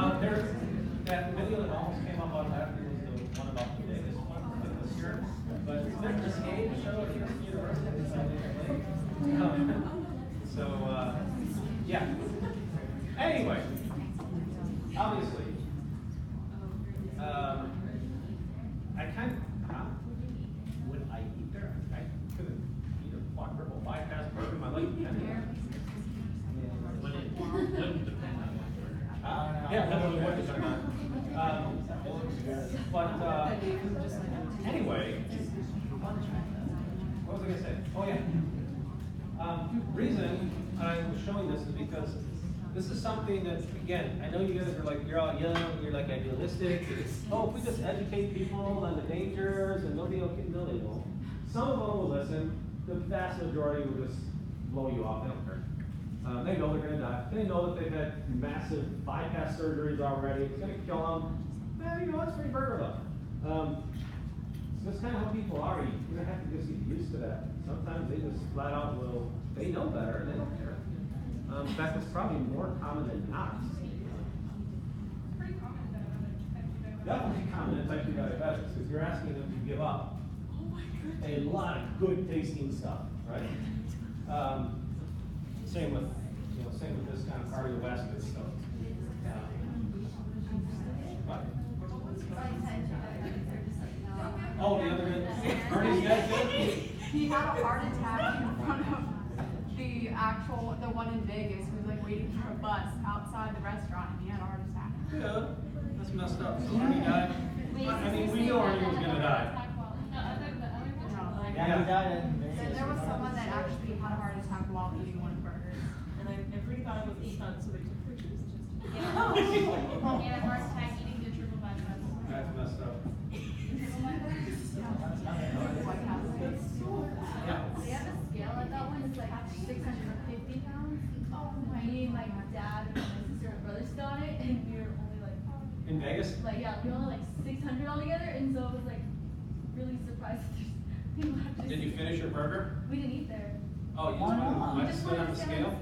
That video that almost came up on that was the one about the biggest one this year. But there's this game show here at the university. So, yeah. Anyway, obviously, I kind of, would I eat there? I couldn't eat a quadruple bypass burger in my life. Wouldn't depend on what. Yeah, literally what you're talking about. Anyway, what was I going to say? Oh, yeah. Reason I was showing this is because this is something that, again, I know you guys are like, you're all young, you're like idealistic. Oh, if we just educate people on the dangers and they'll be okay. No, they won't. Some of them will listen. The vast majority will just blow you off. They don't care. They know they're going to die. They know that they've had massive bypass surgeries already. It's going to kill them. Well, you know, it's free burger though. So that's kind of how people are. You're going to have to just get used to that. Sometimes they just flat out will, they know better, they don't care. In fact, it's probably more common than not. Pretty common that Definitely common in type 2 diabetics, because you're asking them to give up a lot of good tasting stuff, right? Same with, same with this kind of cardiovascular stuff. Oh, the other end. Ernie's dead too? He had a heart attack in front of the one in Vegas. He was like waiting for a bus outside the restaurant and he had a heart attack. Yeah, that's messed up. So Ernie died. I mean, we knew Ernie was going to die. Yeah, he died. So there was someone that actually had a heart attack while eating one of the burgers. And every guy was a son, so they took pictures. Yeah, heart attack eating the triple bypass. That's messed up. They have a scale like that one. It's like 650 pounds. Me and my dad and my sister and brother still on it, and we were only like. In Vegas? Like we were only like 600 altogether, and so it was like really surprised. Did you finish your burger? We didn't eat there. Oh, you just went on the scale?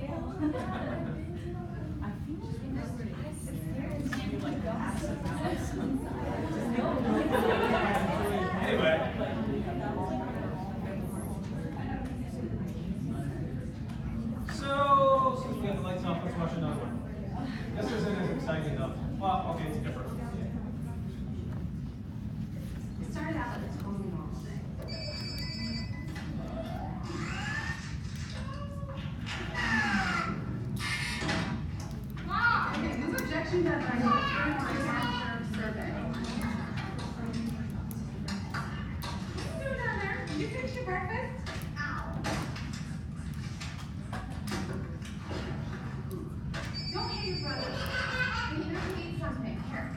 Anyway. So, since we got the lights off, let's watch another one. This isn't as exciting enough. Well, okay, it's different. It started out with a totally normal day. Mom! Okay, this objection deadline is a survey. What are you doing down there? Did you finish your breakfast? Ow. Don't hit your brother. We need to eat something. Here.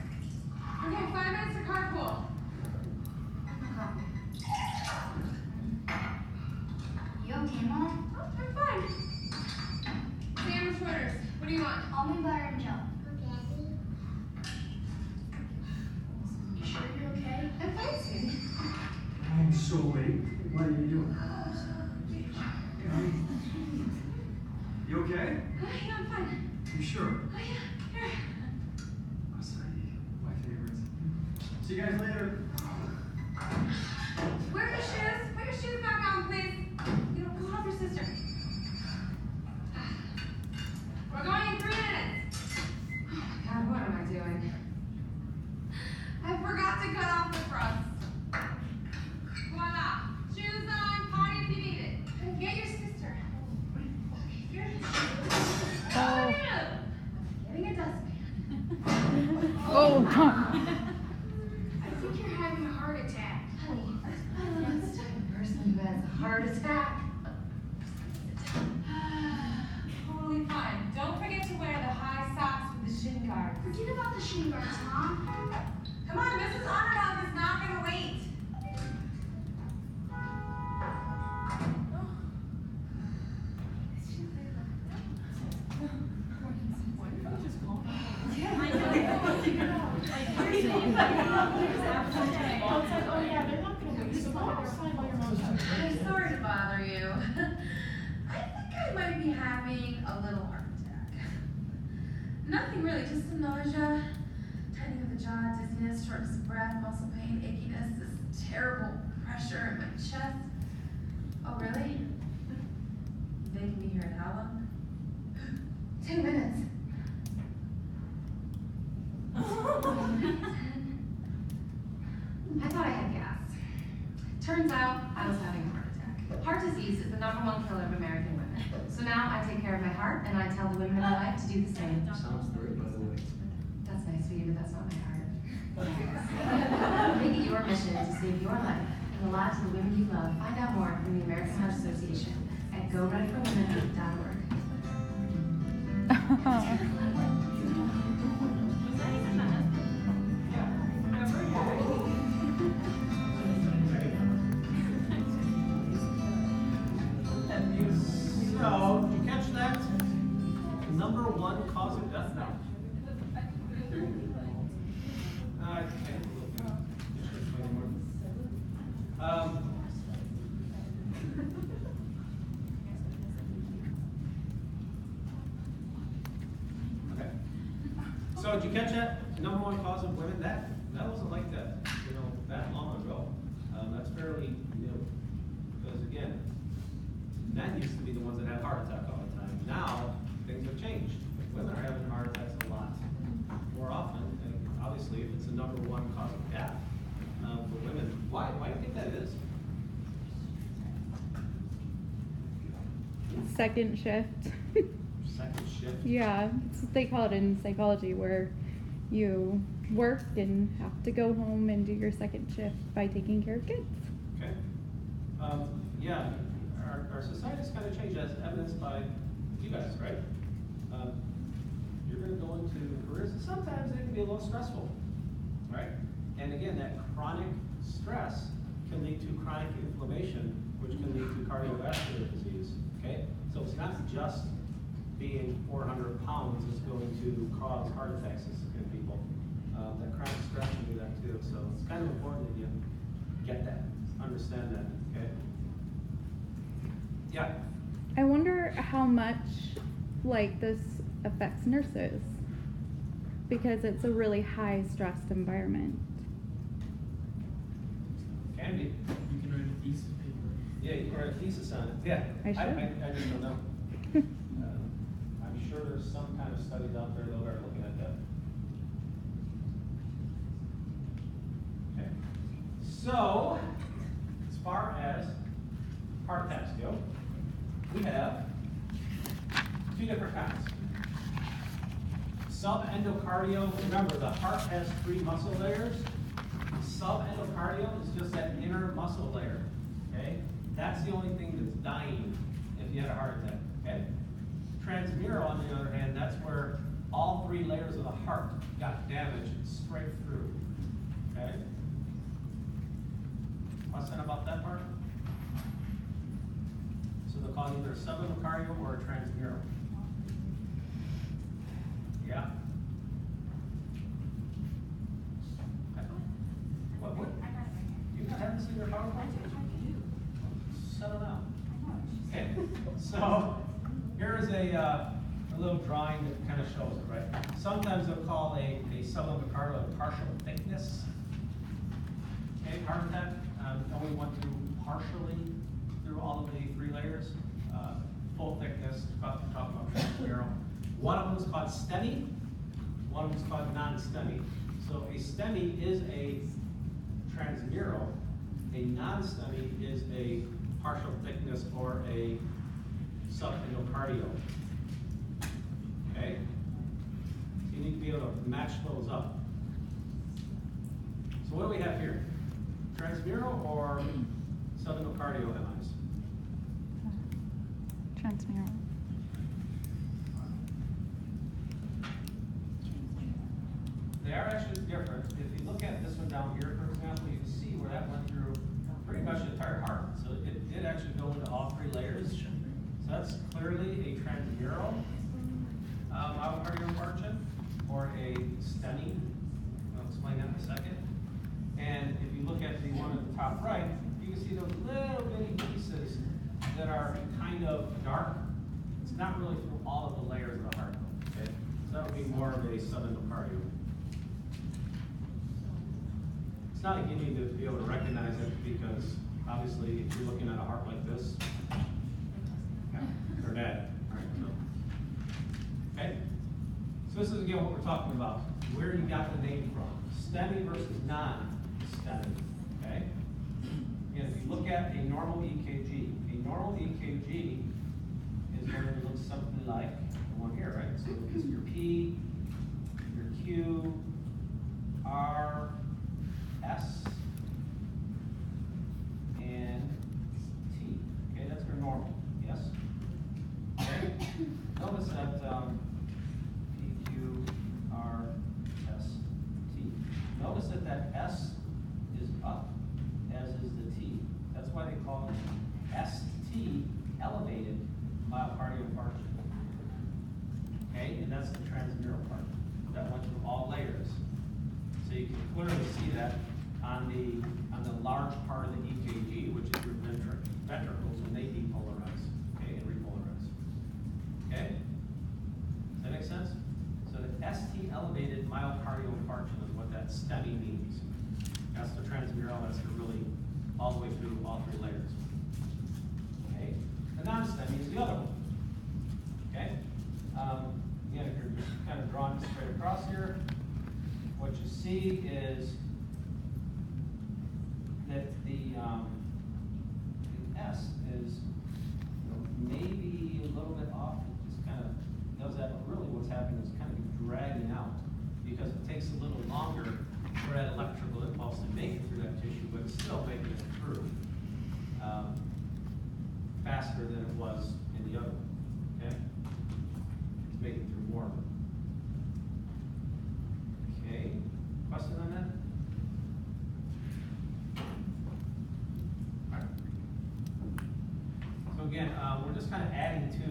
Okay, 5 minutes to carpool. You okay, Mom? Oh, I'm fine. Sandwich orders. What do you want? Almond butter and jelly. You sure you're okay? I'm fine, Sandy. I'm so late. What are you doing? You okay? Yeah, I'm fine. You sure? Oh, yeah. Here. Acai, my favorites. See you guys later. Where are your shoes? Put your shoes back on, please. Go help your sister. We're going in 3 minutes. Oh my God, what am I doing? I forgot to cut off the fronts. Voila. Shoes on, potty if you need it. Get your sister. Here. Oh. Getting a dustpan. Oh, God. I think you're having a heart attack. Honey, I'm not the type of person who has a heart attack. Totally fine. Don't forget to wear the high socks with the shin guards. Forget about the shin guards, Mom. Come on, Mrs. Underdog is not going to wait. I'm sorry to bother you. I think I might be having a little heart attack. Nothing really, just some nausea, tightening of the jaw, dizziness, shortness of breath, muscle pain, achiness, this terrible pressure in my chest. Oh, really? They can be here in how long? 2 minutes. I thought I had gas. Turns out I was having a heart attack. Heart disease is the #1 killer of American women. So now I take care of my heart and I tell the women in my life to do the same. Sounds great, by the way. That's nice for you, but that's not my heart. Make it your mission to save your life and the lives of the women you love. Find out more from the American Heart Association at goreadyforwomen.org. So, you catch that? #1 cause of death now. I can't look at it anymore. Okay. So did you catch that? #1 cause of women? That wasn't like that, that long ago. That's fairly new. Because again, men used to be the ones that had heart attack all the time. Now, things have changed. Women are having heart attacks a lot more often. And obviously, if it's the #1 cause of death for women, why do you think that is? Second shift. Second shift? Yeah, it's what they call it in psychology, where you work and have to go home and do your second shift by taking care of kids. Okay. Yeah, our society's kind of changed as evidenced by you guys, right? You're going to go into careers that sometimes they can be a little stressful, right? And again, that chronic stress can lead to chronic inflammation, which can lead to cardiovascular disease, okay? So it's not just being 400 pounds is going to cause heart attacks in people. That chronic stress can do that too. So it's kind of important that you get that, understand that, okay? Yeah. I wonder how much this affects nurses, because it's a really high stressed environment. Can be. You can write a piece of paper. Yeah, you can write a thesis on it. Yeah. I should. I just don't know. I'm sure there's some kind of studies out there that are looking at that. Okay. So, as far as heart attacks go, we have 2 different kinds. Subendocardial, remember the heart has 3 muscle layers. Subendocardial is just that inner muscle layer, okay? That's the only thing that's dying if you had a heart attack, okay? Transmural, on the other hand, that's where all 3 layers of the heart got damaged straight through, okay? Question about that part? So they'll call it either a subendocardial or a transmural. Yeah? What? You not haven't seen your PowerPoint? Settle down. Okay, so here is a little drawing that kind of shows it, right? Sometimes they'll call a subendocardial a partial thickness. Okay, heart attack only went through partially through all of the 3 layers. Full thickness, talking about transmural. One of them is called STEMI, one of them is called non-STEMI. So a STEMI is a transmural, a non-STEMI is a partial thickness or a subendocardial. Okay? So you need to be able to match those up. So what do we have here? Transmural or subendocardial MIs? Transmural. They are actually different. If you look at this one down here, for example, you can see where that went through pretty much the entire heart. So it did actually go into all 3 layers. So that's clearly a transmural myocardial infarction or a STEMI. I'll explain that in a second. And if you look at the one at the top right, you can see those little bitty pieces that are kind of dark. It's not really through all of the layers of the heart. Okay? So that would be be more of a subendocardial. It's not like you need to be able to recognize it because obviously if you're looking at a heart like this, they're dead, right? So, okay? So this is again what we're talking about, where you got the name from. STEMI versus non-STEMI, okay? Again, if you look at a normal EKG is going to look something like the one here, right? So it's your P, your Q, R, S, and T. Okay, that's your normal, yes? Okay? Notice that P, Q, R, S, T. Notice that that S is up, as is the T. That's why they call it ST, elevated myocardial infarction. Okay, and that's the transmural part. That went through all layers. So you can clearly see that on the large part of the EKG, which is your ventricles, when they depolarize, okay, and repolarize. Okay? Does that make sense? So the ST elevated myocardial infarction is what that STEMI means. That's the transmural, that's the really all the way through all three layers. Okay? The non-STEMI is the other one. Okay? Again, if you're just kind of drawing it straight across here, what you see is that the S is maybe a little bit off. It just kind of does that, but really what's happening is kind of dragging out because it takes a little longer for that electrical impulse to make it through that tissue, but it's still making it through faster than it was in the other one. Okay? It's making through more of it. Okay, question on that? All right. So again, we're just kind of adding to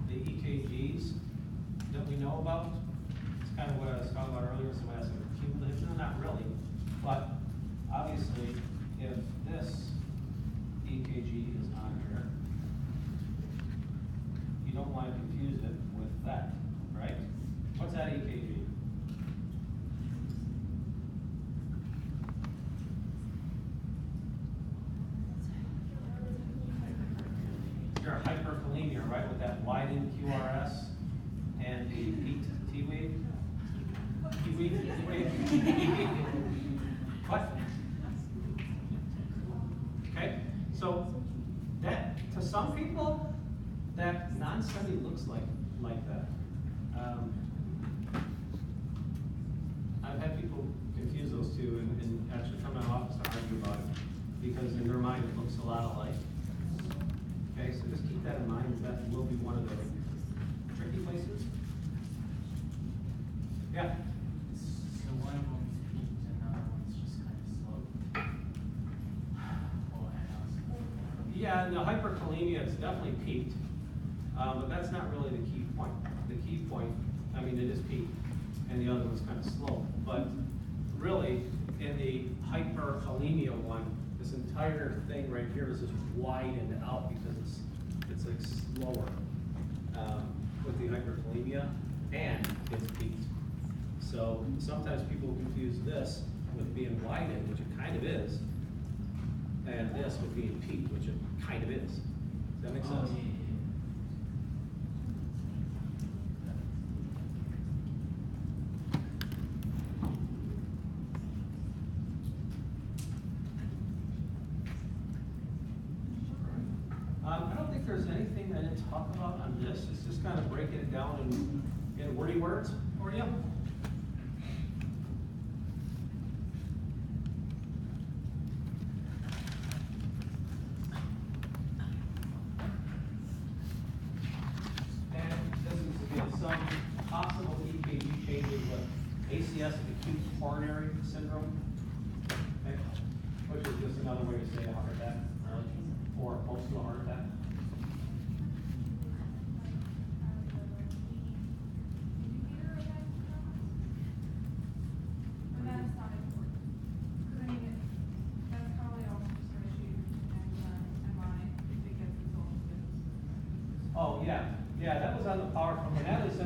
the EKGs that we know about. It's kind of what I was talking about earlier. Somebody asked me, cumulative? No, not really. But obviously, if this EKG is on here, you don't want to confuse it with that, right? What's that EKG? Your hyperkalemia, right, with that widened QRS and the peaked T-wave? T-wave? What? Okay, so that, to some people, that non-STEMI looks like that. I've had people confuse those two and actually come to my office to argue about it because in their mind it looks a lot alike. Okay, so just keep that in mind. That will be one of the tricky places. Yeah. So one of them's peaked and the other one's just kind of slow. Yeah, the hyperkalemia is definitely peaked, but that's not really the key point. The key point, I mean, it is peaked, and the other one's kind of slow. But really, in the hyperkalemia one, this entire thing right here is just widened out because it's like slower with the hyperkalemia, and it's peaked. So sometimes people confuse this with being widened, which it kind of is, and this with being peaked, which it kind of is. Does that make sense? I don't think there's anything I didn't talk about on this. It's just kind of breaking it down in wordy words for you. And this is again some possible EKG changes with ACS and acute coronary syndrome, okay, which is just another way to say a heart attack, really, or close to a heart attack. Oh, yeah, that was on the PowerPoint, and that is